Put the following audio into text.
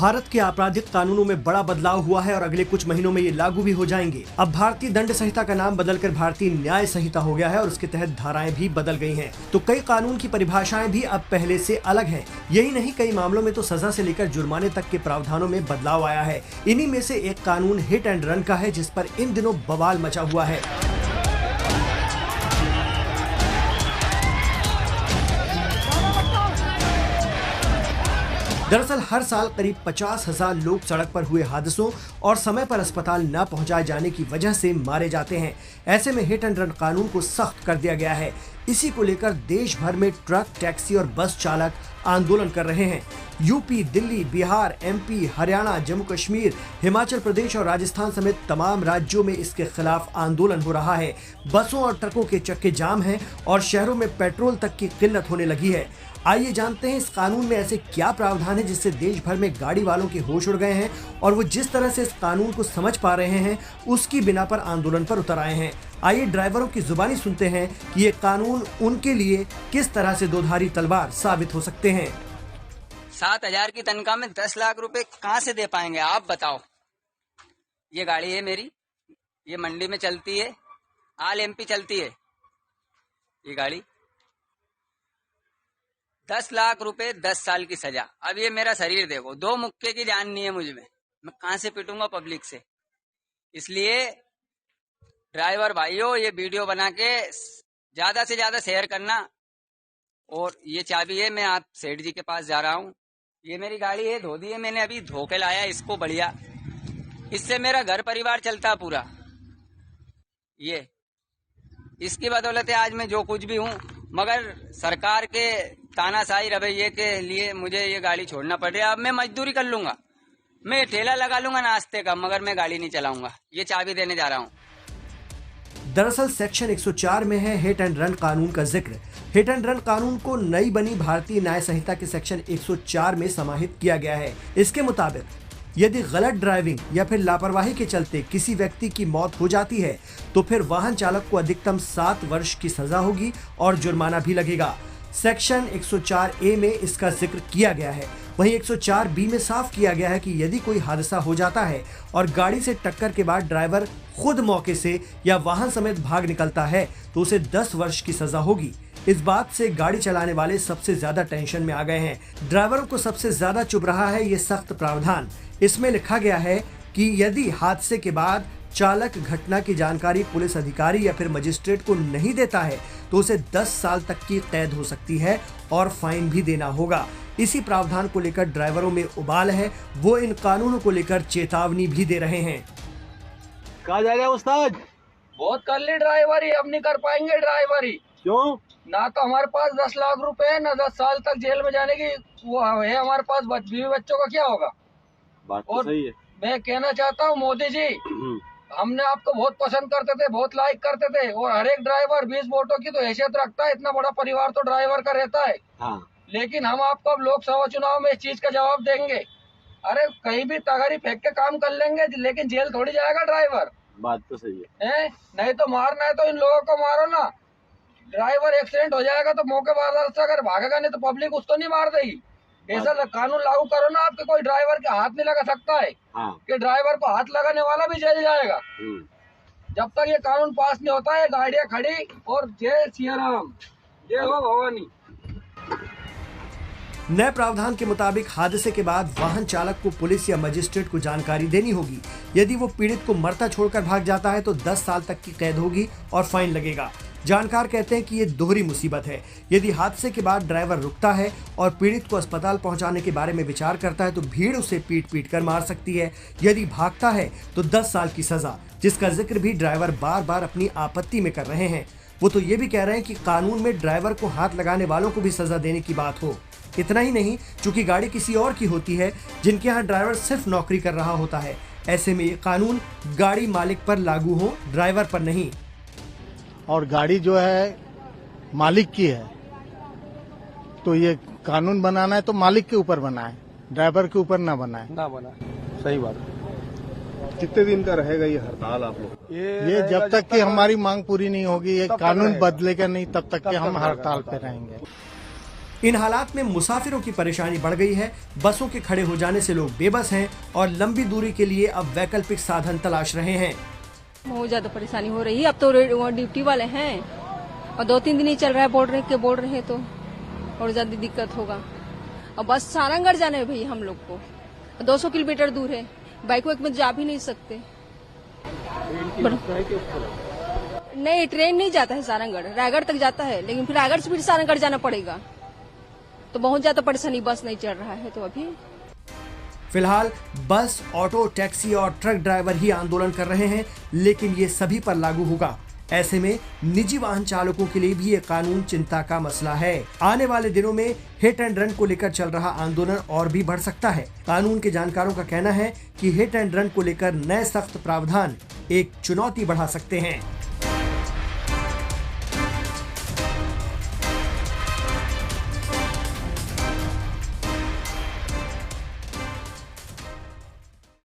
भारत के आपराधिक कानूनों में बड़ा बदलाव हुआ है और अगले कुछ महीनों में ये लागू भी हो जाएंगे। अब भारतीय दंड संहिता का नाम बदलकर भारतीय न्याय संहिता हो गया है और उसके तहत धाराएं भी बदल गई हैं। तो कई कानून की परिभाषाएं भी अब पहले से अलग हैं। यही नहीं, कई मामलों में तो सजा से लेकर जुर्माने तक के प्रावधानों में बदलाव आया है। इन्हीं में से एक कानून हिट एंड रन का है, जिस पर इन दिनों बवाल मचा हुआ है। दरअसल हर साल करीब 50,000 लोग सड़क पर हुए हादसों और समय पर अस्पताल न पहुंचाए जाने की वजह से मारे जाते हैं। ऐसे में हिट एंड रन कानून को सख्त कर दिया गया है। इसी को लेकर देश भर में ट्रक, टैक्सी और बस चालक आंदोलन कर रहे हैं। यूपी, दिल्ली, बिहार, एमपी, हरियाणा, जम्मू कश्मीर, हिमाचल प्रदेश और राजस्थान समेत तमाम राज्यों में इसके खिलाफ आंदोलन हो रहा है। बसों और ट्रकों के चक्के जाम हैं और शहरों में पेट्रोल तक की किल्लत होने लगी है। आइए जानते हैं इस कानून में ऐसे क्या प्रावधान है जिससे देश भर में गाड़ी वालों के होश उड़ गए हैं और वो जिस तरह से इस कानून को समझ पा रहे हैं उसकी बिना पर आंदोलन पर उतर आए हैं। आइए ड्राइवरों की जुबानी सुनते हैं कि ये कानून उनके लिए किस तरह से दोधारी तलवार साबित हो सकते हैं। 7,000 की तनख्वाह में 10 लाख रुपए कहाँ से दे पाएंगे आप बताओ। ये गाड़ी है मेरी, ये मंडी में चलती है, आल एमपी चलती है ये गाड़ी। 10 लाख रुपए, 10 साल की सजा। अब ये मेरा शरीर देखो, 2 मुक्के की जान नहीं है मुझ में, मैं कहां से पिटूंगा पब्लिक से। इसलिए ड्राइवर भाइयों, ये वीडियो बना के ज्यादा से ज्यादा शेयर करना। और ये चाबी है, मैं आप सेठ जी के पास जा रहा हूँ। ये मेरी गाड़ी है, धो दी है मैंने, अभी धो के लाया इसको बढ़िया। इससे मेरा घर परिवार चलता पूरा। ये इसकी बदौलत है आज मैं जो कुछ भी हूँ, मगर सरकार के तानाशाही रवैये के लिए मुझे ये गाड़ी छोड़ना पड़ रहा है। अब मैं मजदूरी कर लूंगा, मैं ठेला लगा लूंगा नाश्ते का, मगर मैं गाड़ी नहीं चलाऊंगा। ये चाबी देने जा रहा हूँ। दरअसल सेक्शन 104 में है हिट एंड रन कानून का जिक्र। हिट एंड रन कानून को नई बनी भारतीय न्याय संहिता के सेक्शन 104 में समाहित किया गया है। इसके मुताबिक यदि गलत ड्राइविंग या फिर लापरवाही के चलते किसी व्यक्ति की मौत हो जाती है तो फिर वाहन चालक को अधिकतम 7 वर्ष की सजा होगी और जुर्माना भी लगेगा। सेक्शन 104A में इसका जिक्र किया गया है। वहीं 104B में साफ किया गया है कि यदि कोई हादसा हो जाता है और गाड़ी से टक्कर के बाद ड्राइवर खुद मौके से या वाहन समेत भाग निकलता है तो उसे 10 वर्ष की सजा होगी। इस बात से गाड़ी चलाने वाले सबसे ज्यादा टेंशन में आ गए हैं। ड्राइवरों को सबसे ज्यादा चुभ रहा है ये सख्त प्रावधान। इसमें लिखा गया है कि यदि हादसे के बाद चालक घटना की जानकारी पुलिस अधिकारी या फिर मजिस्ट्रेट को नहीं देता है तो उसे 10 साल तक की कैद हो सकती है और फाइन भी देना होगा। इसी प्रावधान को लेकर ड्राइवरों में उबाल है। वो इन कानूनों को लेकर चेतावनी भी दे रहे हैं। कहा जा रहा है उस्ताद? बहुत कर ली ड्राइवरी, अब नहीं कर पाएंगे ड्राइवरी। क्यों? ना तो हमारे पास 10 लाख रुपए है, ना 10 साल तक जेल में जाने की वो है हमारे पास। बीवी बच्चों का क्या होगा? बात तो सही है। मैं कहना चाहता हूँ मोदी जी, हमने आपको बहुत पसंद करते थे, बहुत लाइक करते थे, और हर एक ड्राइवर 20 वोटों की तो हैसियत रखता है। इतना बड़ा परिवार तो ड्राइवर का रहता है। हाँ। लेकिन हम आपको अब लोकसभा चुनाव में इस चीज का जवाब देंगे। अरे कहीं भी तगारी फेंक के काम कर लेंगे, लेकिन जेल थोड़ी जाएगा ड्राइवर। बात तो सही है। नहीं तो मारना है तो इन लोगों को मारो ना। ड्राइवर एक्सीडेंट हो जाएगा तो मौके पर से अगर भागेगा, नहीं तो पब्लिक उसको नहीं मार देगी। ऐसा कानून लागू करो ना आपके, कोई ड्राइवर के हाथ नहीं लगा सकता है। हाँ। कि ड्राइवर को हाथ लगाने वाला भी जेल जाएगा। जब तक ये कानून पास नहीं होता है, गाड़ियां खड़ी। और जय सिया राम, जय हो भवानी। नए प्रावधान के मुताबिक हादसे के बाद वाहन चालक को पुलिस या मजिस्ट्रेट को जानकारी देनी होगी। यदि वो पीड़ित को मरता छोड़कर भाग जाता है तो 10 साल तक की कैद होगी और फाइन लगेगा। जानकार कहते हैं कि ये दोहरी मुसीबत है। यदि हादसे के बाद ड्राइवर रुकता है और पीड़ित को अस्पताल पहुंचाने के बारे में विचार करता है तो भीड़ उसे पीट कर मार सकती है। यदि भागता है तो 10 साल की सजा, जिसका जिक्र भी ड्राइवर बार बार अपनी आपत्ति में कर रहे हैं। वो तो ये भी कह रहे हैं कि कानून में ड्राइवर को हाथ लगाने वालों को भी सजा देने की बात हो। इतना ही नहीं, चूंकि गाड़ी किसी और की होती है जिनके यहाँ ड्राइवर सिर्फ नौकरी कर रहा होता है, ऐसे में ये कानून गाड़ी मालिक पर लागू हो, ड्राइवर पर नहीं। और गाड़ी जो है मालिक की है तो ये कानून बनाना है तो मालिक के ऊपर बनाए, ड्राइवर के ऊपर ना बनाए। सही बात है। कितने दिन का रहेगा ये हड़ताल आप लोग? ये जब तक कि हमारी मांग पूरी नहीं होगी, ये कानून बदलेगा नहीं, तब तक कि हम हड़ताल पे रहेंगे। इन हालात में मुसाफिरों की परेशानी बढ़ गई है। बसों के खड़े हो जाने से लोग बेबस हैं और लंबी दूरी के लिए अब वैकल्पिक साधन तलाश रहे हैं। बहुत ज्यादा परेशानी हो रही है। अब तो ड्यूटी वाले हैं और 2-3 दिन ही चल रहा है, बोल रहे हैं तो और ज्यादा दिक्कत होगा। और बस सारंगढ़ जाना है भाई हम लोग को, 200 किलोमीटर दूर है, बाइक वाइक में जा भी नहीं सकते। नहीं, ट्रेन नहीं जाता है सारंगढ़, रायगढ़ तक जाता है, लेकिन फिर रायगढ़ से फिर सारंगढ़ जाना पड़ेगा, तो बहुत ज्यादा परेशानी। बस नहीं चल रहा है तो अभी फिलहाल बस, ऑटो, टैक्सी और ट्रक ड्राइवर ही आंदोलन कर रहे हैं, लेकिन ये सभी पर लागू होगा। ऐसे में निजी वाहन चालकों के लिए भी ये कानून चिंता का मसला है। आने वाले दिनों में हिट एंड रन को लेकर चल रहा आंदोलन और भी बढ़ सकता है। कानून के जानकारों का कहना है कि हिट एंड रन को लेकर नए सख्त प्रावधान एक चुनौती बढ़ा सकते हैं।